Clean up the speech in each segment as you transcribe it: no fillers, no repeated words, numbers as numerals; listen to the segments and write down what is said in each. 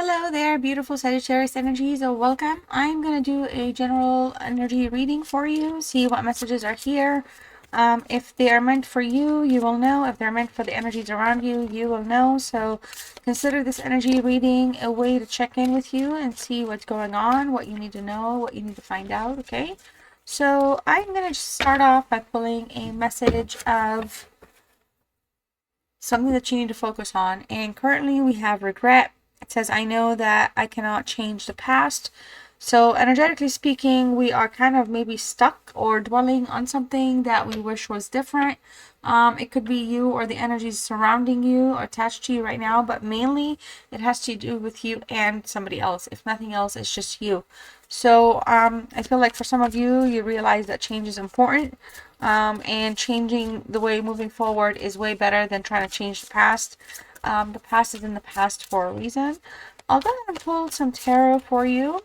Hello there, beautiful Sagittarius energies. Welcome. I'm going to do a general energy reading for you, see what messages are here. If they are meant for you, you will know. If they're meant for the energies around you, you will know. So consider this energy reading a way to check in with you and see what's going on, what you need to know, what you need to find out, okay? So I'm going to just start off by pulling a message of something that you need to focus on. And currently we have regret. It says, I know that I cannot change the past. So energetically speaking, we are kind of maybe stuck or dwelling on something that we wish was different. It could be you or the energies surrounding you or attached to you right now, but mainly it has to do with you and somebody else. If nothing else, it's just you. So I feel like for some of you, you realize that change is important. And changing the way moving forward is way better than trying to change the past. The past is in the past for a reason. I'll go ahead and pull some tarot for you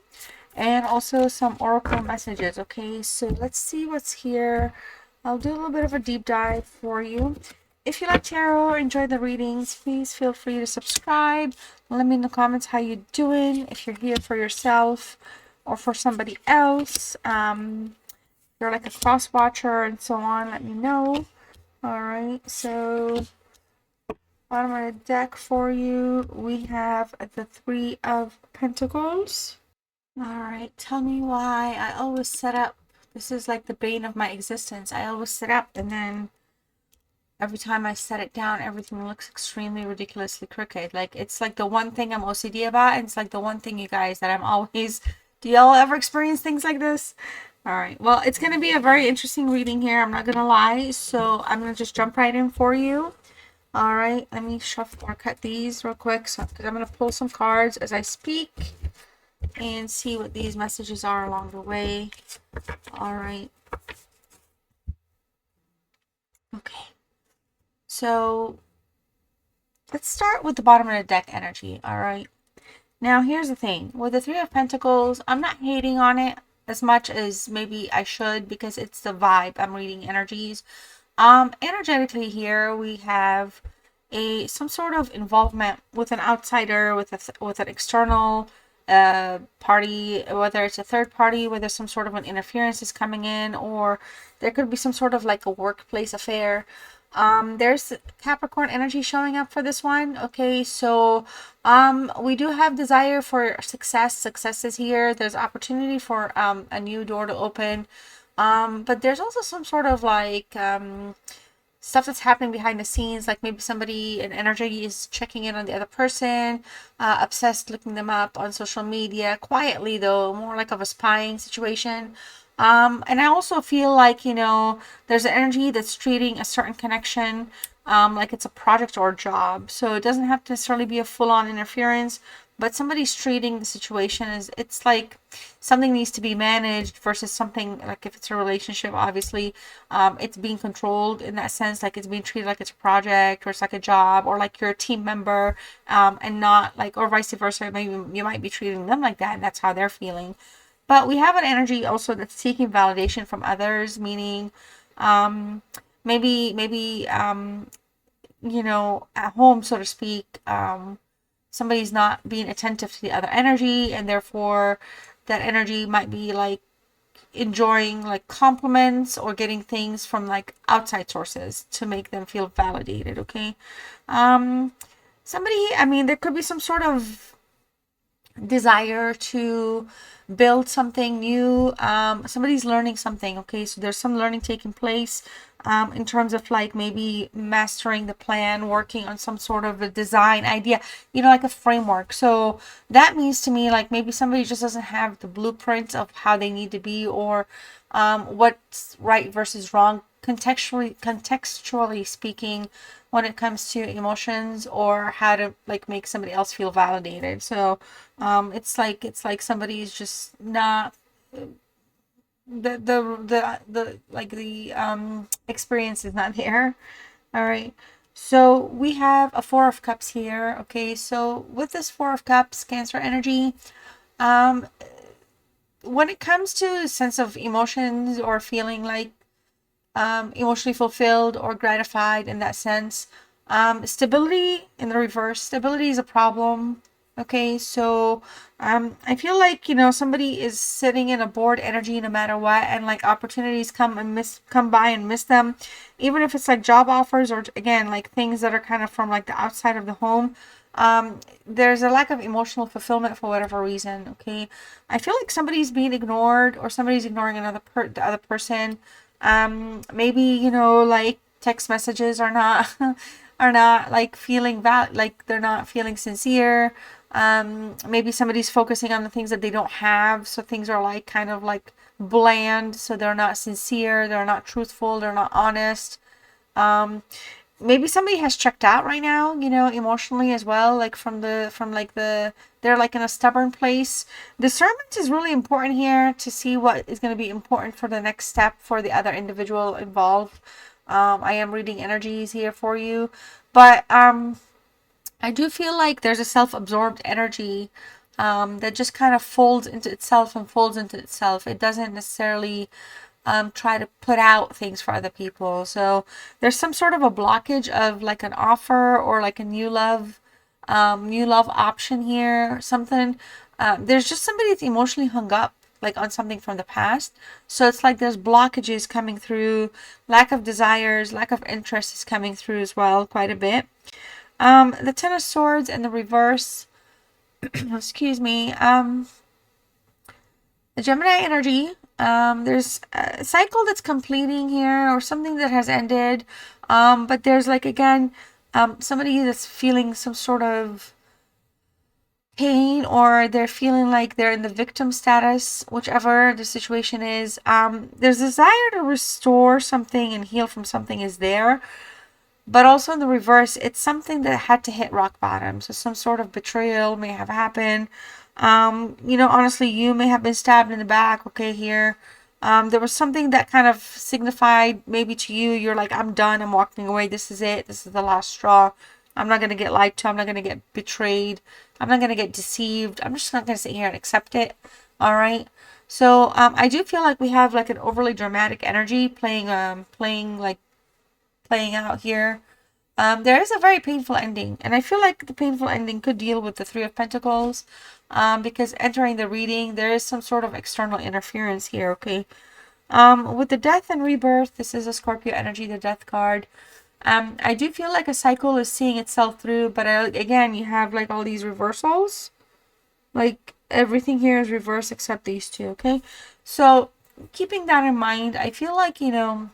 and also some oracle messages. Okay, so let's see what's here. I'll do a little bit of a deep dive for you. If you like tarot or enjoy the readings, please feel free to subscribe. Let me in the comments how you're doing, if you're here for yourself or for somebody else. You're like a cross watcher and so on, let me know. All right, so bottom of the deck for you, we have the Three of Pentacles. All right, tell me why I always set up. This is like the bane of my existence. I always set up and then every time I set it down, everything looks extremely ridiculously crooked. Like it's like the one thing I'm OCD about, and it's like the one thing, you guys, that I'm always. Do y'all ever experience things like this? All right. Well, it's going to be a very interesting reading here. I'm not going to lie. So I'm going to just jump right in for you. All right. Let me shuffle or cut these real quick. So I'm going to pull some cards as I speak and see what these messages are along the way. All right. Okay. So let's start with the bottom of the deck energy. All right. Now, here's the thing. With the Three of Pentacles, I'm not hating on it as much as maybe I should because it's the vibe. I'm reading energies. Energetically here, we have some sort of involvement with an outsider, with an external party, whether it's a third party, whether some sort of an interference is coming in, or there could be some sort of like a workplace affair. There's Capricorn energy showing up for this one. Okay, so we do have desire for success. Success is here. There's opportunity for a new door to open. But there's also some sort of like stuff that's happening behind the scenes, like maybe somebody in energy is checking in on the other person, obsessed looking them up on social media, quietly though, more like of a spying situation. And I also feel like, there's an energy that's treating a certain connection like it's a project or a job. So it doesn't have to necessarily be a full-on interference, but somebody's treating the situation as it's like something needs to be managed versus something like if it's a relationship, obviously, it's being controlled in that sense, like it's being treated like it's a project or it's like a job or like you're a team member, and not like, or vice versa. Maybe you might be treating them like that and that's how they're feeling. But we have an energy also that's seeking validation from others, meaning maybe at home, so to speak, somebody's not being attentive to the other energy, and therefore that energy might be like enjoying like compliments or getting things from like outside sources to make them feel validated. Okay. um there could be some sort of desire to build something new. Somebody's learning something. Okay, so there's some learning taking place in terms of like maybe mastering the plan, working on some sort of a design idea, like a framework. So that means to me like maybe somebody just doesn't have the blueprint of how they need to be, or what's right versus wrong contextually speaking when it comes to emotions, or how to like make somebody else feel validated. So it's like somebody's just not the experience is not there. All right, so we have a Four of Cups here. Okay, so with this Four of Cups, Cancer energy, um when it comes to sense of emotions or feeling like emotionally fulfilled or gratified in that sense, stability in the reverse, stability is a problem. Okay, so I feel like, you know, somebody is sitting in a bored energy no matter what, and like opportunities come by and miss them, even if it's like job offers or again like things that are kind of from like the outside of the home. There's a lack of emotional fulfillment for whatever reason. Okay, I feel like somebody's being ignored or somebody's ignoring the other person. Maybe, you know, like text messages are not are not like feeling like they're not feeling sincere. Maybe somebody's focusing on the things that they don't have, so things are like kind of like bland, so they're not sincere, they're not truthful, they're not honest. um Maybe somebody has checked out right now, you know, emotionally as well, like from like they're like in a stubborn place. Discernment is really important here to see what is going to be important for the next step for the other individual involved. I am reading energies here for you, but I do feel like there's a self-absorbed energy that just kind of folds into itself and folds into itself. It doesn't necessarily try to put out things for other people. So there's some sort of a blockage of like an offer or like a new love option here, something. There's just somebody that's emotionally hung up like on something from the past. So it's like there's blockages coming through, lack of desires, lack of interest is coming through as well, quite a bit. The Ten of Swords and the reverse, excuse me, the Gemini energy, there's a cycle that's completing here or something that has ended. But there's like, again, somebody that's feeling some sort of pain, or they're feeling like they're in the victim status, whichever the situation is. There's desire to restore something and heal from something is there. But also in the reverse, it's something that had to hit rock bottom. So some sort of betrayal may have happened. You know, honestly, you may have been stabbed in the back, okay, here. There was something that kind of signified maybe to you, you're like, I'm done, I'm walking away, this is it, this is the last straw. I'm not going to get lied to, I'm not going to get betrayed, I'm not going to get deceived, I'm just not going to sit here and accept it, all right? So I do feel like we have like an overly dramatic energy playing out here. There is a very painful ending, and I feel like the painful ending could deal with the Three of Pentacles, because entering the reading, there is some sort of external interference here, okay? With the Death and Rebirth, this is a Scorpio energy, the Death card. I do feel like a cycle is seeing itself through, but again, you have like all these reversals. Like everything here is reversed except these two, okay? So keeping that in mind, I feel like, you know,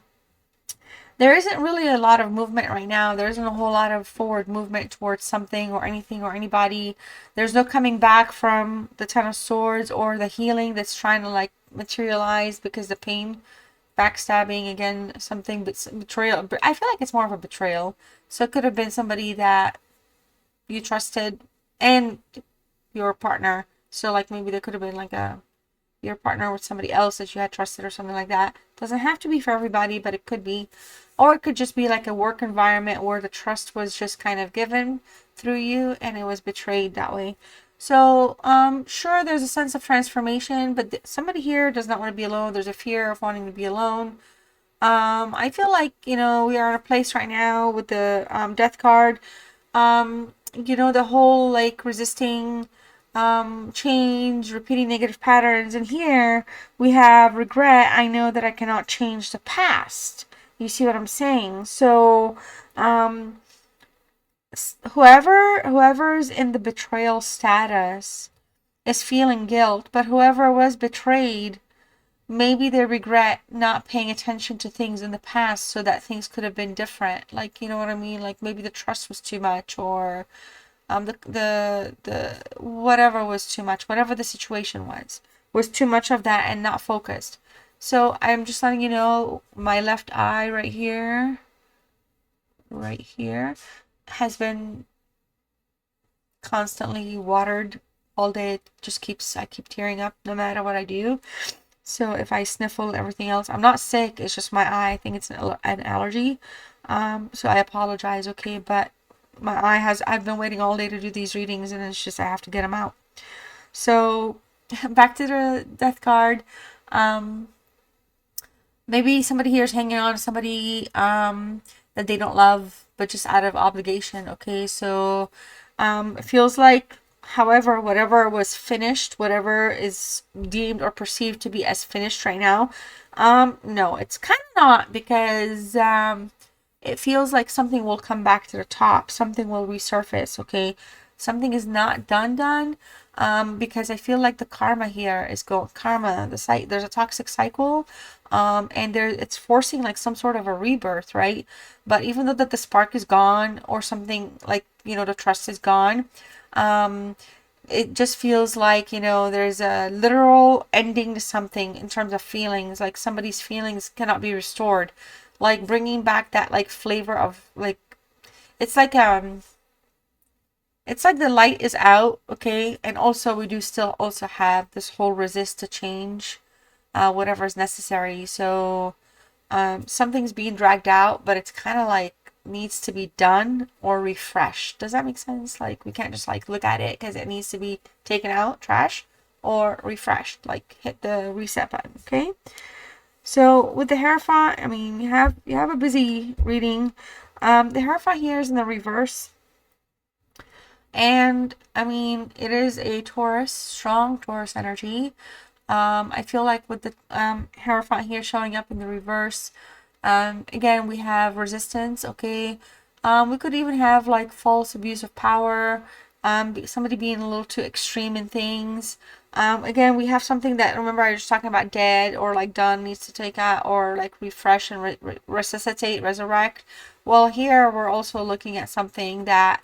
there isn't really a lot of movement right now. There isn't a whole lot of forward movement towards something or anything or anybody. There's no coming back from the Ten of Swords or the healing that's trying to like materialize because the pain, backstabbing, again, something, but betrayal. I feel like it's more of a betrayal. So it could have been somebody that you trusted and your partner. So like maybe there could have been like your partner with somebody else that you had trusted or something like that. Doesn't have to be for everybody, but it could be. Or it could just be like a work environment where the trust was just kind of given through you and it was betrayed that way. So, sure, there's a sense of transformation, but somebody here does not want to be alone. There's a fear of wanting to be alone. I feel like, you know, we are in a place right now with the Death card. You know, the whole like resisting change, repeating negative patterns, and here we have regret. I know that I cannot change the past. You see what I'm saying? So whoever's in the betrayal status is feeling guilt, but whoever was betrayed, maybe they regret not paying attention to things in the past so that things could have been different. Like, you know what I mean? Like maybe the trust was too much, or the whatever was too much, whatever the situation was too much of that and not focused. So I'm just letting you know, my left eye right here has been constantly watered all day. I keep tearing up no matter what I do. So if I sniffle, everything else, I'm not sick, it's just my eye. I think it's an allergy. So I apologize, okay? But I've been waiting all day to do these readings, and it's just I have to get them out. So back to the Death card. Maybe somebody here is hanging on to somebody that they don't love, but just out of obligation, okay? So it feels like However, whatever was finished, whatever is deemed or perceived to be as finished right now, no, it's kind of not, because it feels like something will come back to the top, something will resurface, okay? Something is not done, because I feel like the karma here is there's a toxic cycle, and it's forcing like some sort of a rebirth, right? But even though that the spark is gone, or something like, the trust is gone, it just feels like, there's a literal ending to something in terms of feelings, like somebody's feelings cannot be restored, like bringing back that like flavor of like, it's like it's like the light is out, okay? And also we do still also have this whole resist to change, whatever is necessary. So something's being dragged out, but it's kind of like needs to be done or refreshed. Does that make sense? Like we can't just like look at it because it needs to be taken out, trash, or refreshed, like hit the reset button, okay? So with the Hierophant, I mean, you have a busy reading. The Hierophant here is in the reverse. And I mean, it is a Taurus, strong Taurus energy. I feel like with the Hierophant here showing up in the reverse, again, we have resistance, okay? We could even have like false abuse of power, somebody being a little too extreme in things. Again, we have something that, remember I was talking about dead or like done, needs to take out, or like refresh and resuscitate, resurrect. Well, here we're also looking at something that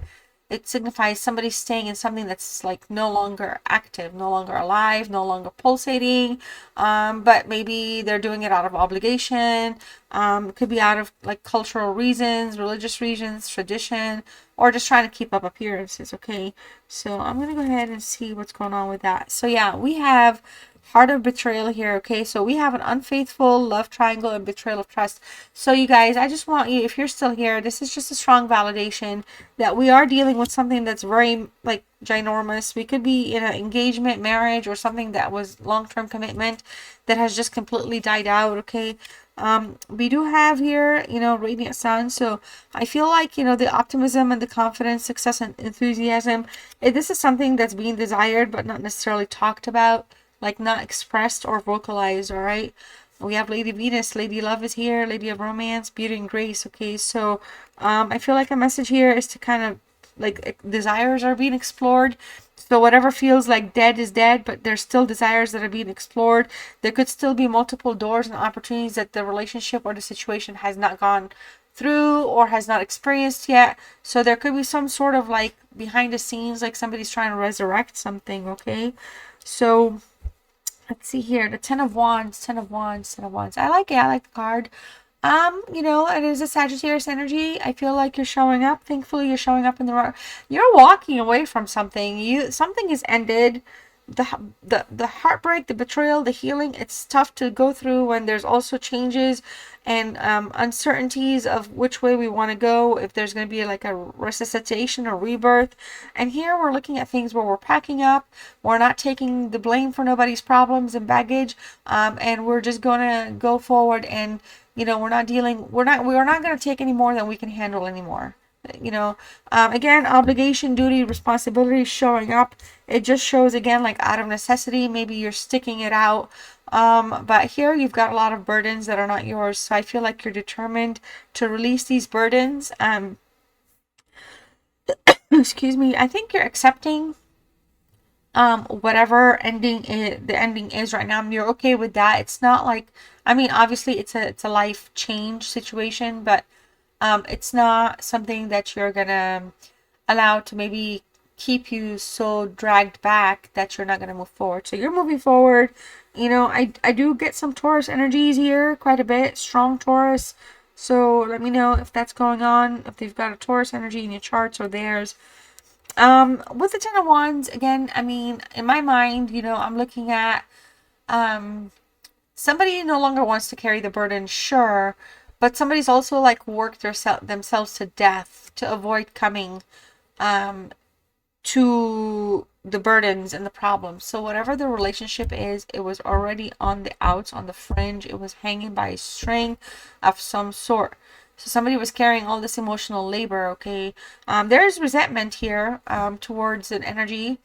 it signifies somebody staying in something that's like no longer active, no longer alive, no longer pulsating, but maybe they're doing it out of obligation. It could be out of like cultural reasons, religious reasons, tradition, or just trying to keep up appearances, okay? So I'm going to go ahead and see what's going on with that. So yeah, we have Heart of Betrayal here, okay? So we have an unfaithful, love triangle, and betrayal of trust. So you guys, I just want you, if you're still here, this is just a strong validation that we are dealing with something that's very, like, ginormous. We could be in an engagement, marriage, or something that was long-term commitment that has just completely died out, okay? We do have here, radiant sun. So I feel like, the optimism and the confidence, success and enthusiasm, this is something that's being desired, but not necessarily talked about, like not expressed or vocalized, all right? We have Lady Venus, Lady Love is here, Lady of Romance, Beauty and Grace, okay? So I feel like a message here is to kind of, like, desires are being explored. So whatever feels like dead is dead, but there's still desires that are being explored. There could still be multiple doors and opportunities that the relationship or the situation has not gone through or has not experienced yet. So there could be some sort of like behind the scenes, like somebody's trying to resurrect something, okay? So let's see here. The Ten of Wands, Ten of Wands, Ten of Wands. I like it. I like the card. It is a Sagittarius energy. I feel like you're showing up. Thankfully, you're showing up in the right. You're walking away from something. Something is ended. The heartbreak, the betrayal, the healing. It's tough to go through when there's also changes and uncertainties of which way we want to go. If there's going to be like a resuscitation or rebirth. And here we're looking at things where we're packing up. We're not taking the blame for nobody's problems and baggage. And we're just going to go forward and we're not going to take any more than we can handle anymore. Again, obligation, duty, responsibility showing up. It just shows again, like out of necessity, maybe you're sticking it out. But here you've got a lot of burdens that are not yours. So I feel like you're determined to release these burdens. Excuse me. I think you're accepting whatever the ending is right now. You're okay with that. It's not like, I mean, obviously it's a life change situation, but it's not something that you're gonna allow to maybe keep you so dragged back that you're not gonna move forward. So you're moving forward. I do get some Taurus energies here, quite a bit, strong Taurus. So let me know if that's going on, if they've got a Taurus energy in your charts or theirs. With the Ten of Wands, again, I mean, in my mind, I'm looking at somebody no longer wants to carry the burden, sure, but somebody's also like worked themselves to death to avoid coming to the burdens and the problems. So whatever the relationship is, it was already on the outs, on the fringe. It was hanging by a string of some sort. So somebody was carrying all this emotional labor, okay? There's resentment here towards an energy,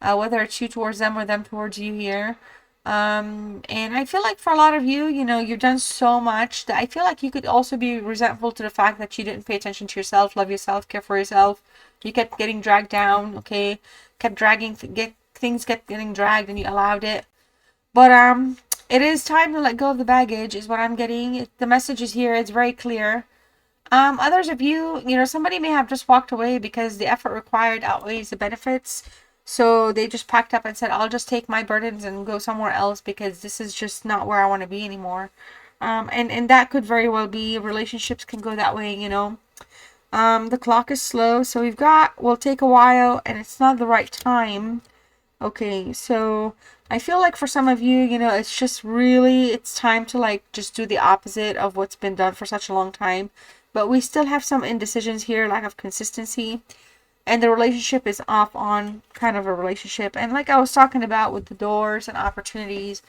whether it's you towards them or them towards you here. And I feel like for a lot of you, you know, you've done so much that I feel like you could also be resentful to the fact that you didn't pay attention to yourself, love yourself, care for yourself. You kept getting dragged down, okay? Kept dragging, things kept getting dragged and you allowed it. But it is time to let go of the baggage is what I'm getting. The message is here. It's very clear. Others of you, you know, somebody may have just walked away because the effort required outweighs the benefits. So they just packed up and said, I'll just take my burdens and go somewhere else because this is just not where I want to be anymore. And that could very well be, relationships can go that way, you know. The clock is slow, so will take a while and it's not the right time. Okay, so I feel like for some of you, you know, it's just really, it's time to like just do the opposite of what's been done for such a long time. But we still have some indecisions here, lack of consistency. And the relationship is off on kind of a relationship. And like I was talking about with the doors and opportunities,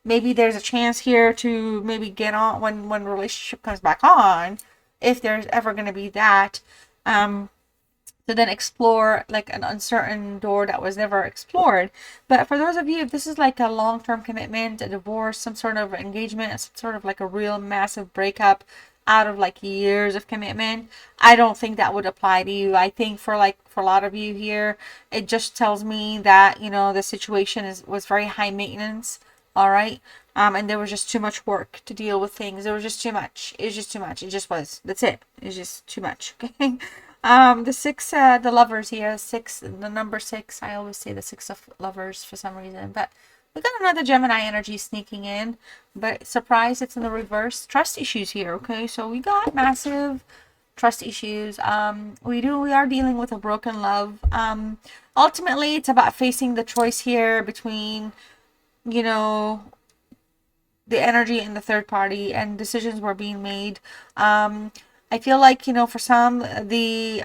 maybe there's a chance here to maybe get on when the relationship comes back on, if there's ever going to be that. To then explore like an uncertain door that was never explored. But for those of you, if this is like a long-term commitment, a divorce, some sort of engagement, some sort of like a real massive breakup out of like years of commitment, I don't think that would apply to you. I think for a lot of you here, it just tells me that, you know, the situation was very high maintenance. All right. And there was just too much work to deal with things. There was just too much. It was just too much. It just was. That's it. It's just too much. Okay. The six, the lovers here, six, the number six. I always say the six of lovers for some reason, but we got another Gemini energy sneaking in. But surprise, it's in the reverse. Trust issues here. Okay, so we got massive trust issues. We are dealing with a broken love. Ultimately, it's about facing the choice here between, you know, the energy and the third party, and decisions were being made. I feel like, you know, for some, the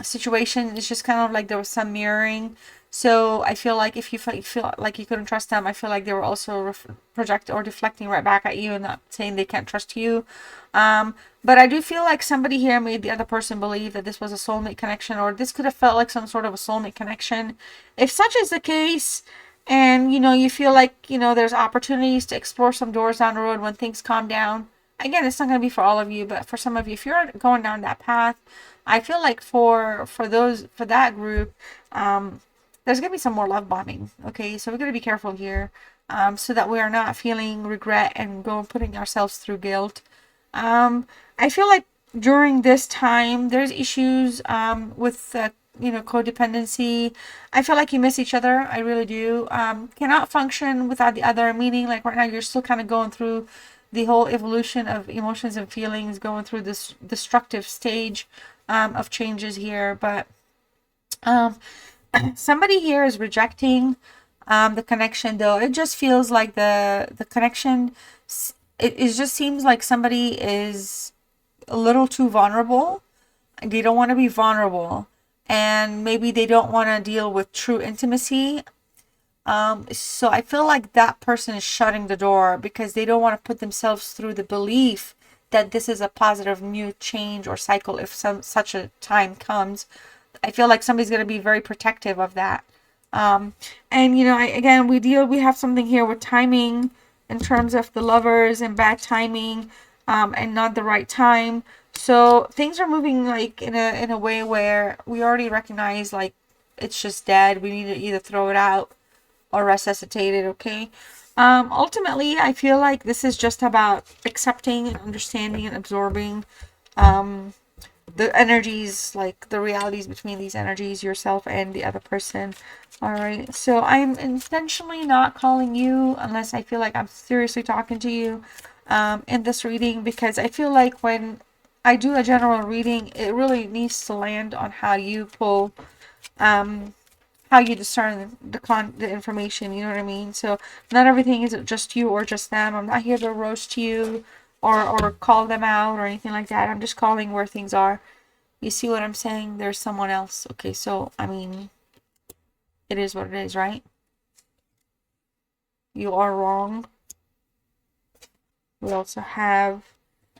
situation is just kind of like there was some mirroring. So I feel like if you feel like you couldn't trust them, I feel like they were also project or deflecting right back at you and not saying they can't trust you. But I do feel like somebody here made the other person believe that this was a soulmate connection, or this could have felt like some sort of a soulmate connection. If such is the case, and you know, you feel like, you know, there's opportunities to explore some doors down the road when things calm down. Again, it's not going to be for all of you, but for some of you, if you're going down that path, I feel like for that group, there's going to be some more love bombing. Okay, so we're going to be careful here, so that we are not feeling regret and putting ourselves through guilt. I feel like during this time, there's issues with you know, codependency. I feel like you miss each other. I really do. Cannot function without the other, meaning like right now you're still kind of going through the whole evolution of emotions and feelings, going through this destructive stage of changes here. But somebody here is rejecting the connection, though. It just feels like the connection, it just seems like somebody is a little too vulnerable. They don't want to be vulnerable, and maybe they don't want to deal with true intimacy. So I feel like that person is shutting the door because they don't want to put themselves through the belief that this is a positive new change or cycle if such a time comes. I feel like somebody's going to be very protective of that. And you know, we have something here with timing in terms of the lovers and bad timing, and not the right time. So things are moving like in a way where we already recognize like it's just dead. We need to either throw it out or resuscitate it. Okay. Ultimately, I feel like this is just about accepting and understanding and absorbing the energies, like the realities between these energies, yourself and the other person. All right, so I'm intentionally not calling you unless I feel like I'm seriously talking to you in this reading, because I feel like when I do a general reading, it really needs to land on how you pull, how you discern the information, you know what I mean? So not everything is just you or just them. I'm not here to roast you or call them out or anything like that. I'm just calling where things are. You see what I'm saying? There's someone else. Okay, so I mean, it is what it is, right? You are wrong. We also have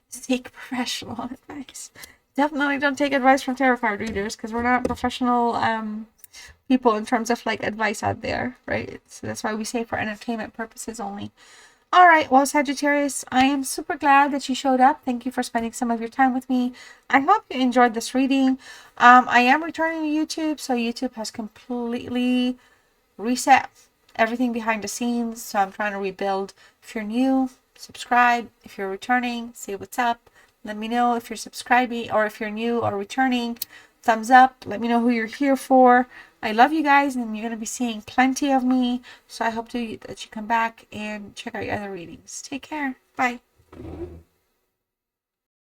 Seek professional advice. Definitely don't take advice from tarot card readers because we're not professional people in terms of like advice out there, right? So that's why we say for entertainment purposes only. All right, well, Sagittarius, I am super glad that you showed up. Thank you for spending some of your time with me. I hope you enjoyed this reading. I am returning to YouTube, so YouTube has completely reset everything behind the scenes, so I'm trying to rebuild. If you're new, subscribe. If you're returning, say what's up. Let me know if you're subscribing, or if you're new or returning. Thumbs up. Let me know who you're here for. I love you guys, and you're going to be seeing plenty of me, so I hope that you come back and check out your other readings. Take care. Bye.